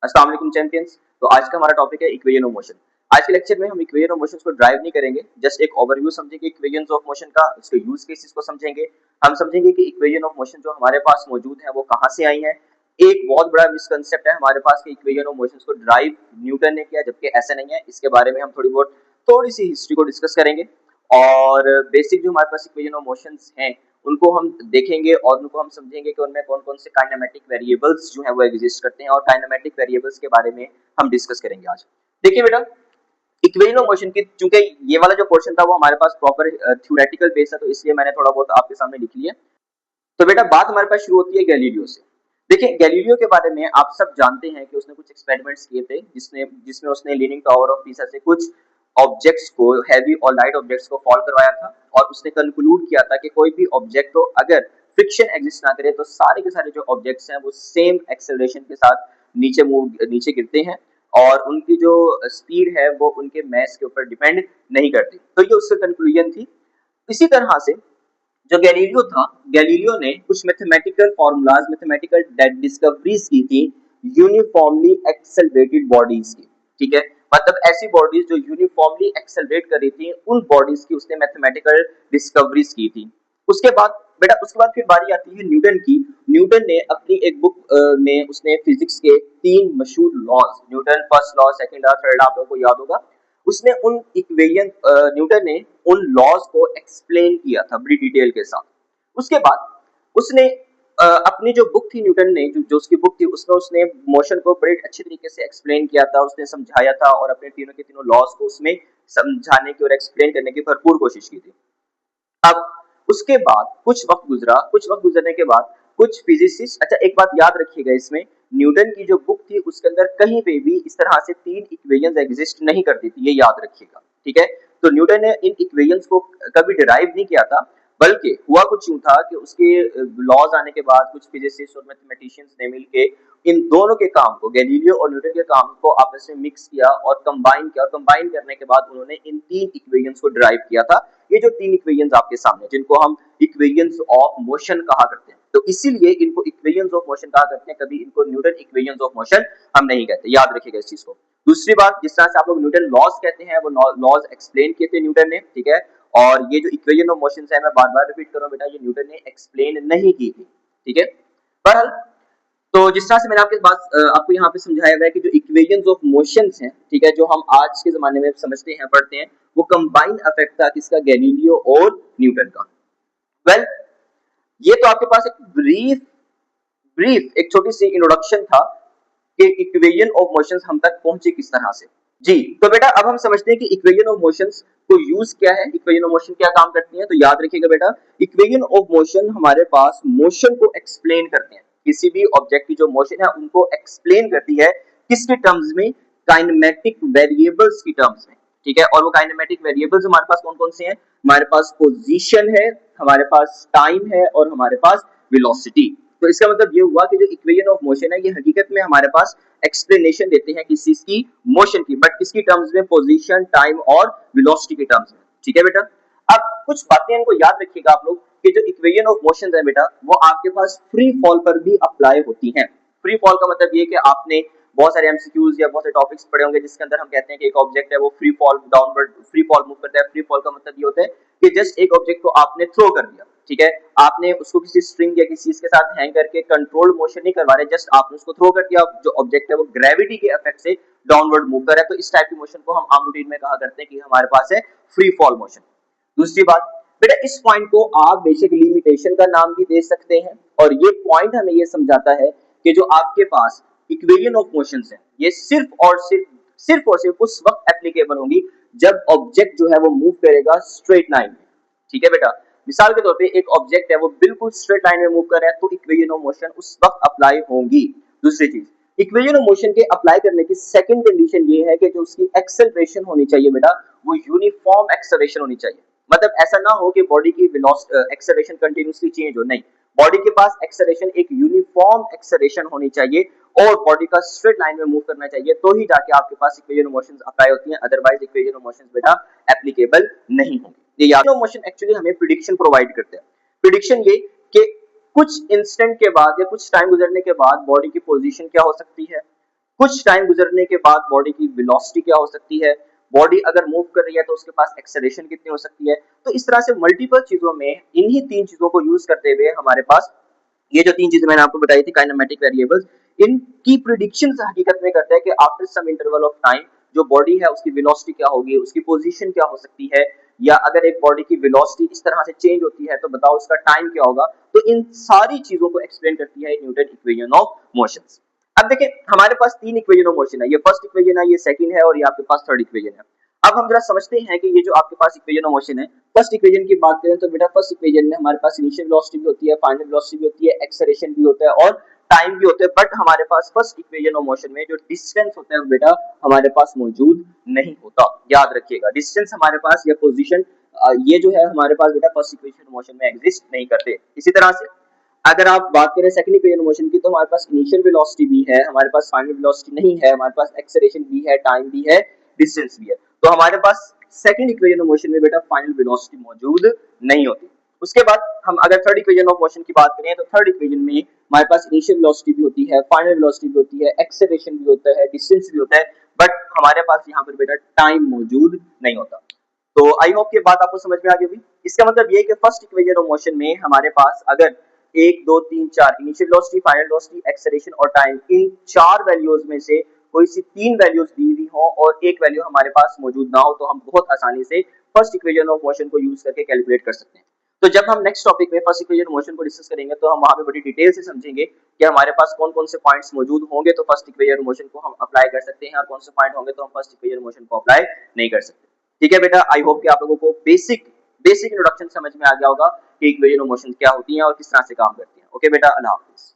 अस्सलाम वालेकुम चैंपियंस। तो आज का हमारा टॉपिक है इक्वेशन ऑफ मोशन। आज के लेक्चर में हम इक्वेशन ऑफ मोशन को ड्राइव नहीं करेंगे, जस्ट एक ओवरव्यू समझेंगे इक्वेशन ऑफ मोशन का, उसके यूज केसेस को समझेंगे। हम समझेंगे कि इक्वेशन ऑफ मोशन जो हमारे पास मौजूद है वो कहाँ से आई है। एक बहुत बड़ा मिसकंसेप्ट है हमारे पास कि इक्वेशन ऑफ मोशन को ड्राइव न्यूटन ने किया, जबकि ऐसा नहीं है। इसके बारे में हम थोड़ी सी हिस्ट्री को डिस्कस करेंगे और बेसिक जो हमारे पास इक्वेशन ऑफ मोशंस हैं उनको हम देखेंगे और उनको हम समझेंगे कि उनमें कौन कौन से काइनेमेटिक वेरिएबल्स जो है वो एग्जिस्ट करते हैं और काइनेमेटिक वेरिएबल्स के बारे में हम डिस्कस करेंगे आज। देखिए बेटा, इक्वेशन ऑफ मोशन की चूंकि ये वाला जो पोर्शन था वो हमारे पास प्रॉपर थ्योरेटिकल बेस है, तो इसलिए मैंने थोड़ा बहुत आपके सामने लिख लिया। तो बेटा बात हमारे पास शुरू होती है गैलीलियो से। देखिए गैलीलियो के बारे में आप सब जानते हैं कि उसने कुछ एक्सपेरिमेंट्स किए थे जिसमें उसने लीनिंग टावर ऑफ पीसा से कुछ ऑब्जेक्ट्स को, हैवी और लाइट ऑब्जेक्ट्स को फॉल करवाया था और उसने कंक्लूड किया था कि कोई भी ऑब्जेक्ट हो अगर फ्रिक्शन एग्जिस्ट ना करे तो सारे के सारे जो ऑब्जेक्ट्स हैं वो सेम एक्सेलरेशन के साथ नीचे गिरते हैं और उनकी जो स्पीड है वो उनके मास के ऊपर डिपेंड नहीं करती। तो ये उसकी कंक्लूजन थी। इसी तरह से जो गैलीलियो था, गैलीलियो ने कुछ मैथमेटिकल फॉर्मूलाज, मैथमेटिकल डिस्कवरीज की थी यूनिफॉर्मली एक्सेलरेटेड बॉडीज की। ठीक है, मतलब ऐसी बॉडीज जो यूनिफॉर्मली एक्सेलरेट कर रही थी, उन बॉडीज की उसने मैथमेटिकल डिस्कवरीज की थी। उसके बाद बेटा, उसके बाद फिर बारी आती है न्यूटन की। न्यूटन ने अपनी एक बुक में उसने फिजिक्स के तीन मशहूर laws, Newton first law, second law, third law, आप लोगों को याद होगा, उसने उन इक्वेशन न्यूटन ने उन लॉज को एक्सप्लेन किया था बड़ी डिटेल के साथ। उसके बाद उसने अपनी जो बुक थी, न्यूटन ने जो उसकी बुक थी उसमें उसने मोशन को बड़े अच्छे तरीके से एक्सप्लेन किया था, उसने समझाया था और अपने तीनों के तीनों लॉज को उसमें समझाने की और एक्सप्लेन करने की भरपूर कोशिश की थी। अब उसके बाद कुछ वक्त गुजरा, कुछ वक्त गुजरने के बाद कुछ फिजिसिस्ट, अच्छा एक बात याद रखिएगा, इसमें न्यूटन की जो बुक थी उसके अंदर कहीं पे भी इस तरह से तीन इक्वेशंस एग्जिस्ट नहीं करती थी, ये याद रखिएगा। ठीक है, तो न्यूटन ने इन इक्वेशंस को कभी डिराइव नहीं किया था, बल्कि हुआ कुछ यूं था कि उसके लॉज आने के बाद कुछ फिजिसिस्ट और मैथमेटिशियंस ने मिलके इन दोनों के काम को, गैलीलियो और न्यूटन के काम को आपस में मिक्स किया और कंबाइन किया, और कंबाइन करने के बाद उन्होंने इन तीन इक्वेशंस को डिराइव किया था। ये जो तीन इक्वेशंस आपके सामने, जिनको हम इक्वेशंस ऑफ मोशन कहा करते हैं, तो इसीलिए इनको इक्वेशंस ऑफ मोशन कहा करते हैं, कभी इनको न्यूटन इक्वेशंस ऑफ मोशन हम नहीं कहते, याद रखिएगा इस चीज को। दूसरी बात, जिस तरह से आप लोग न्यूटन लॉज कहते हैं, वो लॉज एक्सप्लेन किए थे न्यूटन ने। ठीक है, और ये जो इक्वेशन ऑफ मोशन है, मैं बार बार रिपीट कर रहा हूं बेटा, ये न्यूटन ने एक्सप्लेन नहीं की थी। ठीक है, बहरहाल, तो जिस तरह से मैंने आपको यहाँ पे समझाया हुआ है कि जो इक्वेशंस ऑफ मोशंस हैं, ठीक है, जो हम आज के जमाने में समझते हैं, पढ़ते हैं, वो कंबाइन इफेक्ट था किसका, गैलीलियो और न्यूटन का। वेल, ये तो आपके पास एक ब्रीफ ब्रीफ एक छोटी सी इंट्रोडक्शन था कि इक्वेशन ऑफ मोशंस हम तक पहुंचे किस तरह से। जी, तो बेटा अब हम समझते हैं कि इक्वेशन ऑफ मोशंस को यूज क्या है, इक्वेशन ऑफ मोशन क्या काम करती है। तो याद रखिएगा बेटा, इक्वेशन ऑफ मोशन हमारे पास मोशन को एक्सप्लेन करते हैं, किसी भी ऑब्जेक्ट की जो मोशन है उनको एक्सप्लेन करती है, किसके टर्म्स में, काइनेमेटिक वेरिएबल्स की टर्म्स में। ठीक है, और वो काइनेमेटिक वेरिएबल्स हमारे पास कौन कौन से हैं, हमारे पास पोजीशन है, हमारे पास टाइम है और हमारे पास वेलोसिटी। तो इसका मतलब ये हुआ कि जो इक्वेशन ऑफ मोशन है ये हकीकत में हमारे पास एक्सप्लेनेशन देते हैं किसी चीज की, मोशन की, बट किसकी टर्म्स में, पोजीशन, टाइम और वेलोसिटी के टर्म्स में। ठीक है बेटा, अब कुछ बातें इनको याद रखिएगा आप लोग कि जो इक्वेशन ऑफ मोशन है बेटा, वो आपके पास फ्री फॉल पर भी अप्लाई होती हैं। फ्री फॉल का मतलब ये कि आपने बहुत सारे एमसीक्यूज या बहुत सारे टॉपिक्स पढ़े होंगे जिसके अंदर हम कहते हैं कि एक ऑब्जेक्ट है वो free fall, downward free fall move करता है। फ्री फॉल का मतलब ये होता है कि जस्ट एक ऑब्जेक्ट को आपने थ्रो कर दिया, ठीक है, आपने उसको किसी स्ट्रिंग या किसी चीज के साथ हैंग करके कंट्रोल्ड मोशन नहीं करवा रहे, जस्ट आपने उसको थ्रो कर दिया, जो ऑब्जेक्ट है वो ग्रेविटी के इफेक्ट से डाउनवर्ड मूव कर रहा है। तो इस टाइप की मोशन को हम आम रूटीन में कहा करते हैं कि हमारे पास है फ्री फॉल मोशन। दूसरी बात बेटा, इस पॉइंट को आप बेसिक लिमिटेशन का नाम भी दे सकते हैं, और ये पॉइंट हमें ये समझाता है कि जो आपके पास इक्वेशन ऑफ मोशंस है ये सिर्फ और सिर्फ उस वक्त एप्लीकेबल होंगी जब ऑब्जेक्ट जो है वो मूव करेगा स्ट्रेट लाइन में। ठीक है बेटा, मिसाल के तौर पे एक ऑब्जेक्ट है वो बिल्कुल स्ट्रेट लाइन में मूव कर रहा है, तो इक्वेशन ऑफ मोशन उस वक्त अप्लाई होंगी। दूसरी चीज, इक्वेशन ऑफ मोशन के अप्लाई करने की सेकंड कंडीशन ये है कि जो उसकी एक्सेलरेशन होनी चाहिए बेटा, वो यूनिफॉर्म एक्सेलरेशन होनी चाहिए। मतलब ऐसा ना हो कि बॉडी की एक्सेलरेशन कंटिन्यूसली चेंज हो, नहीं, बॉडी के पास एक्सेलरेशन एक यूनिफॉर्म एक्सेलरेशन होनी चाहिए और बॉडी का स्ट्रेट लाइन में मूव करना चाहिए, तो ही जाके आपके पास इक्वेशन ऑफ मोशंस अप्लाई होती हैं, अदरवाइज इक्वेशन ऑफ मोशंस बेटा एप्लीकेबल नहीं होंगी। ये याद, मोशन एक्चुअली हमें प्रिडिक्शन प्रोवाइड करते हैं। प्रिडिक्शन ये कि कुछ इंस्टेंट के बाद या कुछ टाइम गुजरने के बाद बॉडी की पोजीशन क्या हो सकती है, कुछ टाइम गुजरने के बाद बॉडी की वेलोसिटी क्या हो सकती है, बॉडी अगर मूव कर रही है तो उसके पास एक्सेलरेशन कितनी हो सकती है। तो इस तरह से मल्टीपल चीजों में इन्हीं तीन चीजों को यूज करते हुए हमारे पास ये जो तीन चीजें मैंने आपको बताई थी काइनेमेटिक वेरिएबल्स, इनकी प्रिडिक्शन हकीकत में करता है कि after some interval of time जो बॉडी है उसकी वेलोसिटी क्या होगी, उसकी पोजीशन क्या हो सकती है, या अगर एक बॉडी की वेलोसिटी इस तरह से चेंज होती है तो बताओ उसका टाइम क्या होगा। तो इन सारी चीजों को एक्सप्लेन करती है न्यूटन इक्वेशन ऑफ मोशंस। अब देखिए हमारे पास तीन इक्वेशन ऑफ मोशन है, ये फर्स्ट इक्वेशन है, ये सेकंड है और ये आपके पास थर्ड इक्वेशन है। अब हम जरा समझते हैं कि ये जो आपके पास इक्वेशन ऑफ मोशन है, फर्स्ट इक्वेशन की बात करें तो बेटा फर्स्ट इक्वेशन में हमारे पास इनिशियल वेलोसिटी भी होती है, फाइनल वेलोसिटी भी होती है, एक्सेलरेशन भी होता है और टाइम भी होता है। बट हमारे पास फर्स्ट इक्वेशन ऑफ मोशन में जो डिस्टेंस होता है वो बेटा हमारे पास मौजूद नहीं होता। याद रखिएगा डिस्टेंस हमारे पास या पोजीशन ये जो है हमारे पास बेटा फर्स्ट इक्वेशन ऑफ मोशन में एग्जिस्ट नहीं करते। इसी तरह से अगर आप बात करें सेकंड इक्वेशन मोशन की तो हमारे पास इनिशियल वेलोसिटी भी है, हमारे पास फाइनल वेलोसिटी नहीं है, हमारे पास एक्सेलरेशन भी है, टाइम भी है, डिस्टेंस भी है। तो हमारे पास सेकंड इक्वेशन ऑफ मोशन में बेटा फाइनल वेलोसिटी मौजूद नहीं होती। उसके बाद हम अगर थर्ड इक्वेशन ऑफ मोशन की बात करें तो थर्ड इक्वेशन में हमारे पास इनिशियल वेलोसिटी भी होती है, फाइनल वेलोसिटी भी होती है, एक्सेलरेशन भी होता है, डिस्टेंस भी होता है, बट हमारे पास यहाँ पर बेटा टाइम मौजूद नहीं होता। तो आई होप ये बात आपको समझ में आ गई होगी। इसका मतलब ये कि फर्स्ट इक्वेशन ऑफ मोशन में हमारे पास अगर एक दो तीन चार initial velocity, final velocity, acceleration और टाइम, इन चार वैल्यूज में से कोई सी तीन वैल्यूज दी हुई हो और एक वैल्यू हमारे पास मौजूद ना हो तो हम बहुत आसानी से फर्स्ट इक्वेशन ऑफ मोशन को यूज करके कैलकुलेट कर सकते हैं। तो जब हम नेक्स्ट टॉपिक में फर्स्ट इक्वेशन मोशन को डिस्कस करेंगे तो हम वहां पे बड़ी डिटेल से समझेंगे कि हमारे पास कौन कौन से पॉइंट्स मौजूद होंगे तो फर्स्ट इक्वेशन मोशन को हम अप्लाई कर सकते हैं और कौन से पॉइंट होंगे तो हम फर्स्ट इक्वेशन मोशन को अप्लाई नहीं कर सकते। ठीक है बेटा, आई होप कि आप लोगों को बेसिक बेसिक इंट्रोडक्शन समझ में आ गया होगा कि इक्वेशन ऑफ मोशन क्या होती है और किस तरह से काम करती है। ओके बेटा, अल्लाह हाफिज।